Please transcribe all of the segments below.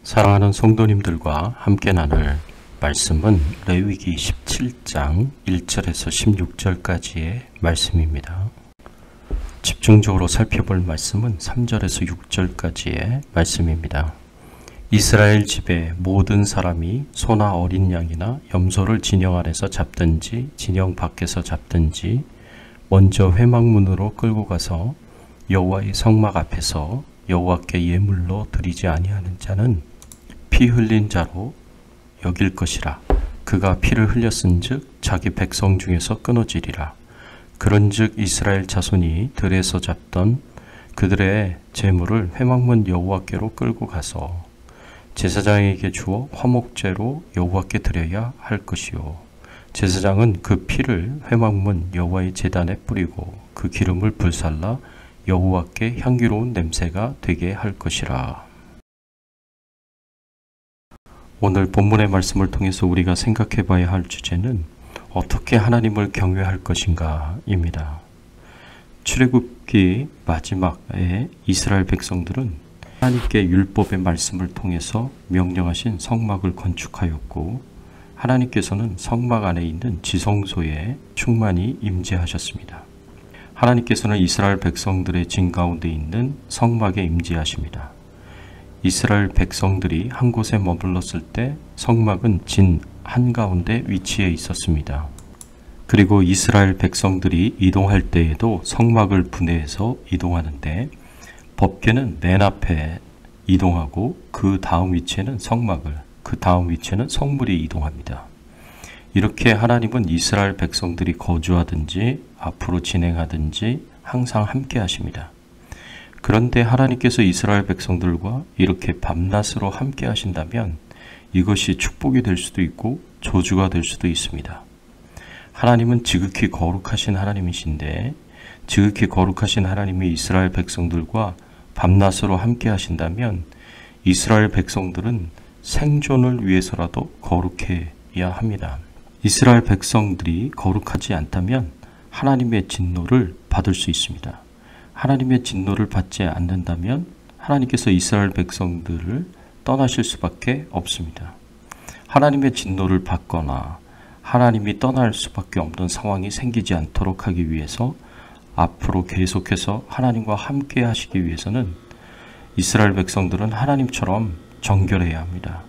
사랑하는 성도님들과 함께 나눌 말씀은 레위기 17장 1절에서 16절까지의 말씀입니다. 집중적으로 살펴볼 말씀은 3절에서 6절까지의 말씀입니다. 이스라엘 집의 모든 사람이 소나 어린 양이나 염소를 진영 안에서 잡든지 진영 밖에서 잡든지 먼저 회막문으로 끌고 가서 여호와의 성막 앞에서 여호와께 예물로 드리지 아니하는 자는 피 흘린 자로 여길 것이라. 그가 피를 흘렸은즉 자기 백성 중에서 끊어지리라. 그런즉 이스라엘 자손이 들에서 잡던 그들의 제물을 회막문 여호와께로 끌고 가서 제사장에게 주어 화목제로 여호와께 드려야 할 것이요, 제사장은 그 피를 회막문 여호와의 제단에 뿌리고 그 기름을 불살라 여호와께 향기로운 냄새가 되게 할 것이라. 오늘 본문의 말씀을 통해서 우리가 생각해 봐야 할 주제는 어떻게 하나님을 경외할 것인가 입니다. 출애굽기 마지막에 이스라엘 백성들은 하나님께 율법의 말씀을 통해서 명령하신 성막을 건축하였고, 하나님께서는 성막 안에 있는 지성소에 충만히 임재하셨습니다. 하나님께서는 이스라엘 백성들의 진 가운데 있는 성막에 임재하십니다. 이스라엘 백성들이 한 곳에 머물렀을 때 성막은 진 한가운데 위치해 있었습니다. 그리고 이스라엘 백성들이 이동할 때에도 성막을 분해해서 이동하는데, 법궤는 맨 앞에 이동하고 그 다음 위치에는 성막을, 그 다음 위치에는 성물이 이동합니다. 이렇게 하나님은 이스라엘 백성들이 거주하든지 앞으로 진행하든지 항상 함께 하십니다. 그런데 하나님께서 이스라엘 백성들과 이렇게 밤낮으로 함께 하신다면 이것이 축복이 될 수도 있고 저주가 될 수도 있습니다. 하나님은 지극히 거룩하신 하나님이신데, 지극히 거룩하신 하나님이 이스라엘 백성들과 밤낮으로 함께 하신다면 이스라엘 백성들은 생존을 위해서라도 거룩해야 합니다. 이스라엘 백성들이 거룩하지 않다면 하나님의 진노를 받을 수 있습니다. 하나님의 진노를 받지 않는다면 하나님께서 이스라엘 백성들을 떠나실 수밖에 없습니다. 하나님의 진노를 받거나 하나님이 떠날 수밖에 없는 상황이 생기지 않도록 하기 위해서 앞으로 계속해서 하나님과 함께 하시기 위해서는 이스라엘 백성들은 하나님처럼 정결해야 합니다.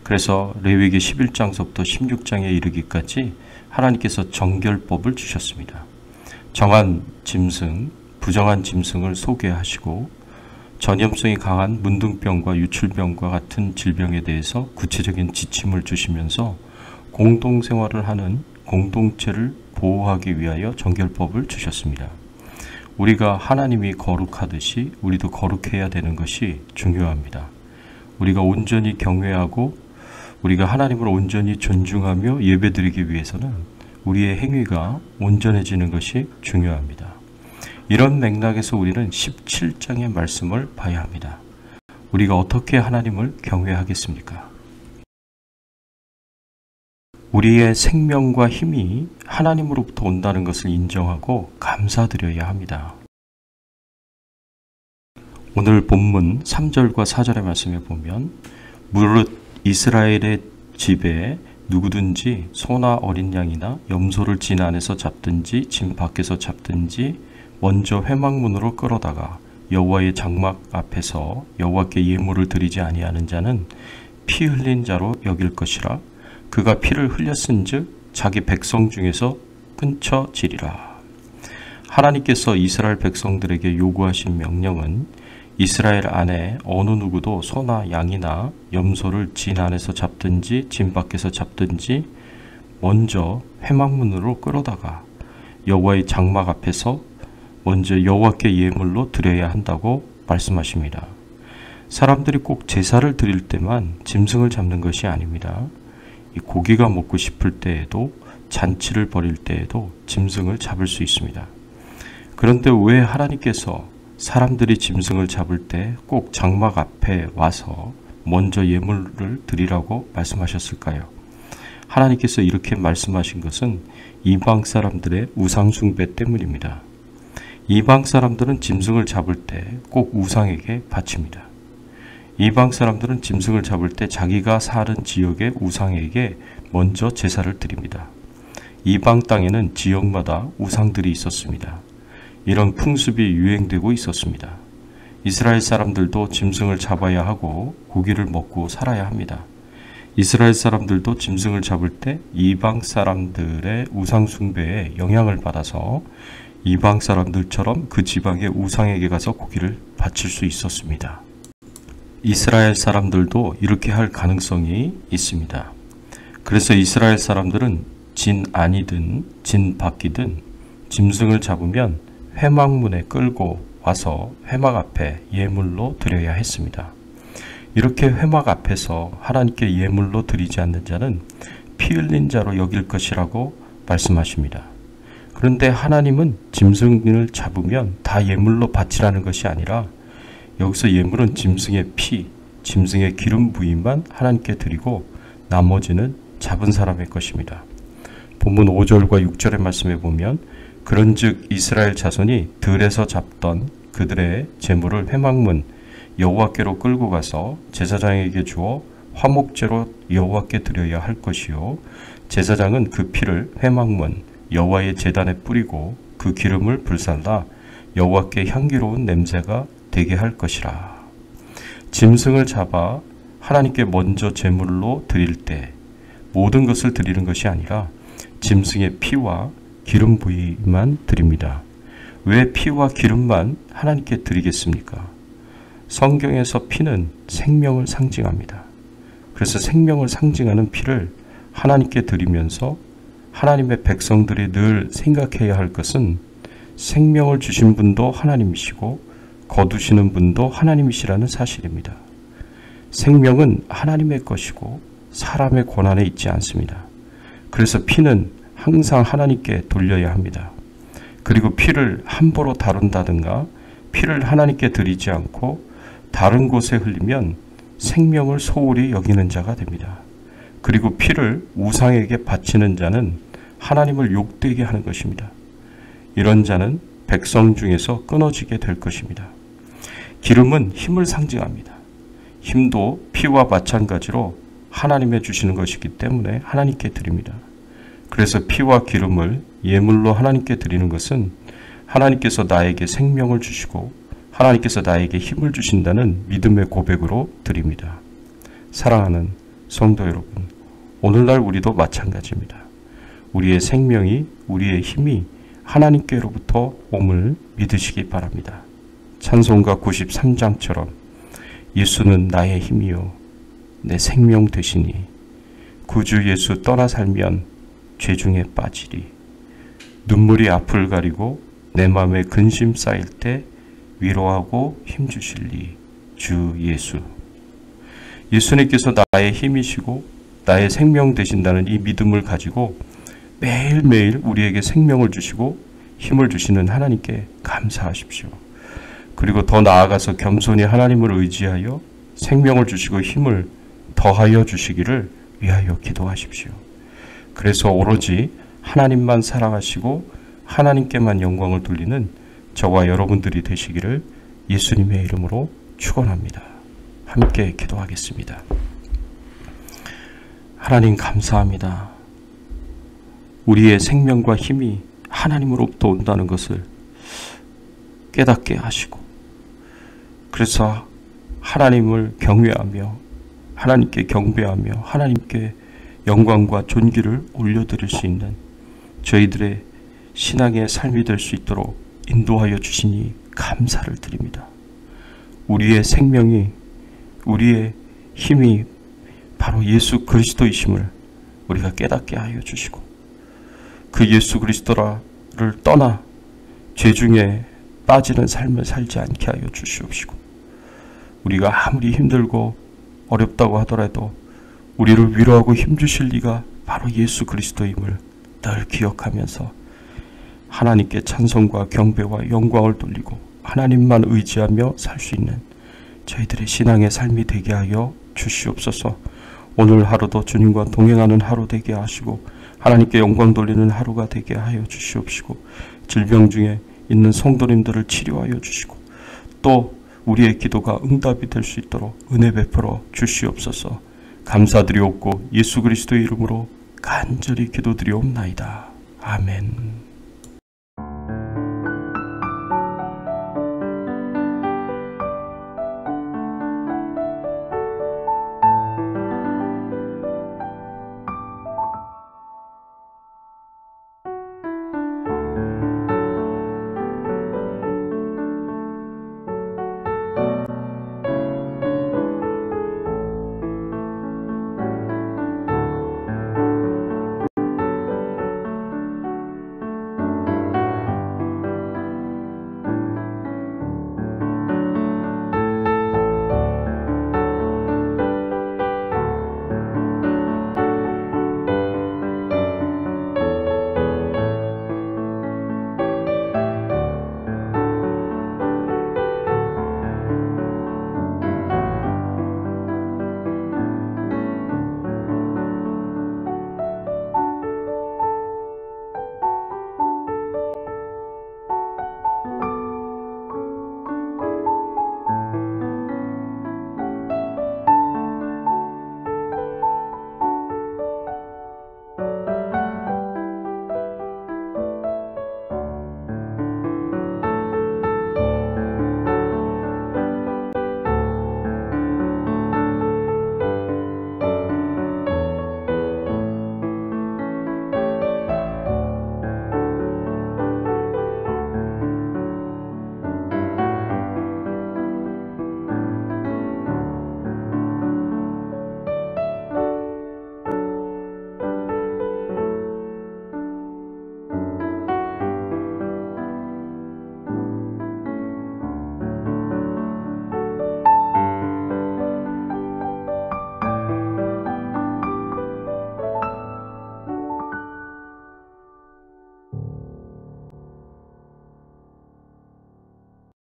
그래서 레위기 11장서부터 16장에 이르기까지 하나님께서 정결법을 주셨습니다. 정한 짐승, 부정한 짐승을 소개하시고 전염성이 강한 문둥병과 유출병과 같은 질병에 대해서 구체적인 지침을 주시면서 공동생활을 하는 공동체를 보호하기 위하여 정결법을 주셨습니다. 우리가 하나님이 거룩하듯이 우리도 거룩해야 되는 것이 중요합니다. 우리가 온전히 경외하고 우리가 하나님을 온전히 존중하며 예배드리기 위해서는 우리의 행위가 온전해지는 것이 중요합니다. 이런 맥락에서 우리는 17장의 말씀을 봐야 합니다. 우리가 어떻게 하나님을 경외하겠습니까? 우리의 생명과 힘이 하나님으로부터 온다는 것을 인정하고 감사드려야 합니다. 오늘 본문 3절과 4절의 말씀에 보면, 무릇 이스라엘의 집에 누구든지 소나 어린 양이나 염소를 진 안에서 잡든지 진 밖에서 잡든지 먼저 회막문으로 끌어다가 여호와의 장막 앞에서 여호와께 예물을 드리지 아니하는 자는 피 흘린 자로 여길 것이라. 그가 피를 흘렸은즉 자기 백성 중에서 끊쳐지리라. 하나님께서 이스라엘 백성들에게 요구하신 명령은 이스라엘 안에 어느 누구도 소나 양이나 염소를 진 안에서 잡든지 진 밖에서 잡든지 먼저 회막문으로 끌어다가 여호와의 장막 앞에서 먼저 여호와께 예물로 드려야 한다고 말씀하십니다. 사람들이 꼭 제사를 드릴 때만 짐승을 잡는 것이 아닙니다. 이 고기가 먹고 싶을 때에도 잔치를 벌일 때에도 짐승을 잡을 수 있습니다. 그런데 왜 하나님께서 사람들이 짐승을 잡을 때 꼭 장막 앞에 와서 먼저 예물을 드리라고 말씀하셨을까요? 하나님께서 이렇게 말씀하신 것은 이방 사람들의 우상 숭배 때문입니다. 이방 사람들은 짐승을 잡을 때 꼭 우상에게 바칩니다. 이방 사람들은 짐승을 잡을 때 자기가 사는 지역의 우상에게 먼저 제사를 드립니다. 이방 땅에는 지역마다 우상들이 있었습니다. 이런 풍습이 유행되고 있었습니다. 이스라엘 사람들도 짐승을 잡아야 하고 고기를 먹고 살아야 합니다. 이스라엘 사람들도 짐승을 잡을 때 이방 사람들의 우상 숭배에 영향을 받아서 이방 사람들처럼 그 지방의 우상에게 가서 고기를 바칠 수 있었습니다. 이스라엘 사람들도 이렇게 할 가능성이 있습니다. 그래서 이스라엘 사람들은 진 안이든 진 밖이든 짐승을 잡으면 회막문에 끌고 와서 회막 앞에 예물로 드려야 했습니다. 이렇게 회막 앞에서 하나님께 예물로 드리지 않는 자는 피 흘린 자로 여길 것이라고 말씀하십니다. 그런데 하나님은 짐승을 잡으면 다 예물로 바치라는 것이 아니라 여기서 예물은 짐승의 피, 짐승의 기름 부위만 하나님께 드리고 나머지는 잡은 사람의 것입니다. 본문 5절과 6절의 말씀에 보면 그런즉 이스라엘 자손이 들에서 잡던 그들의 제물을 회막문 여호와께로 끌고 가서 제사장에게 주어 화목제로 여호와께 드려야 할 것이요 제사장은 그 피를 회막문 여호와의 제단에 뿌리고 그 기름을 불살라 여호와께 향기로운 냄새가 되게 할 것이라. 짐승을 잡아 하나님께 먼저 제물로 드릴 때 모든 것을 드리는 것이 아니라 짐승의 피와 기름 부위만 드립니다. 왜 피와 기름만 하나님께 드리겠습니까? 성경에서 피는 생명을 상징합니다. 그래서 생명을 상징하는 피를 하나님께 드리면서 하나님의 백성들이 늘 생각해야 할 것은 생명을 주신 분도 하나님이시고 거두시는 분도 하나님이시라는 사실입니다. 생명은 하나님의 것이고 사람의 권한에 있지 않습니다. 그래서 피는 항상 하나님께 돌려야 합니다. 그리고 피를 함부로 다룬다든가 피를 하나님께 드리지 않고 다른 곳에 흘리면 생명을 소홀히 여기는 자가 됩니다. 그리고 피를 우상에게 바치는 자는 하나님을 욕되게 하는 것입니다. 이런 자는 백성 중에서 끊어지게 될 것입니다. 기름은 힘을 상징합니다. 힘도 피와 마찬가지로 하나님의 주시는 것이기 때문에 하나님께 드립니다. 그래서 피와 기름을 예물로 하나님께 드리는 것은 하나님께서 나에게 생명을 주시고 하나님께서 나에게 힘을 주신다는 믿음의 고백으로 드립니다. 사랑하는 성도 여러분, 오늘날 우리도 마찬가지입니다. 우리의 생명이, 우리의 힘이 하나님께로부터 옴을 믿으시기 바랍니다. 찬송가 93장처럼 예수는 나의 힘이요 내 생명 되시니 구주 예수 떠나 살면 죄중에 빠지리. 눈물이 앞을 가리고 내 마음에 근심 쌓일 때 위로하고 힘주실리 주 예수. 예수님께서 나의 힘이시고 나의 생명 되신다는 이 믿음을 가지고 매일매일 우리에게 생명을 주시고 힘을 주시는 하나님께 감사하십시오. 그리고 더 나아가서 겸손히 하나님을 의지하여 생명을 주시고 힘을 더하여 주시기를 위하여 기도하십시오. 그래서 오로지 하나님만 사랑하시고 하나님께만 영광을 돌리는 저와 여러분들이 되시기를 예수님의 이름으로 축원합니다. 함께 기도하겠습니다. 하나님 감사합니다. 우리의 생명과 힘이 하나님으로부터 온다는 것을 깨닫게 하시고 그래서 하나님을 경외하며 하나님께 경배하며 하나님께 영광과 존귀를 올려드릴 수 있는 저희들의 신앙의 삶이 될 수 있도록 인도하여 주시니 감사를 드립니다. 우리의 생명이 우리의 힘이 바로 예수 그리스도이심을 우리가 깨닫게 하여 주시고 그 예수 그리스도를 떠나 죄 중에 빠지는 삶을 살지 않게 하여 주시옵시고 우리가 아무리 힘들고 어렵다고 하더라도 우리를 위로하고 힘주실 이가 바로 예수 그리스도임을 늘 기억하면서 하나님께 찬송과 경배와 영광을 돌리고 하나님만 의지하며 살 수 있는 저희들의 신앙의 삶이 되게 하여 주시옵소서. 오늘 하루도 주님과 동행하는 하루 되게 하시고 하나님께 영광 돌리는 하루가 되게 하여 주시옵시고 질병 중에 있는 성도님들을 치료하여 주시고 또 우리의 기도가 응답이 될 수 있도록 은혜 베풀어 주시옵소서. 감사드리옵고 예수 그리스도의 이름으로 간절히 기도드리옵나이다. 아멘.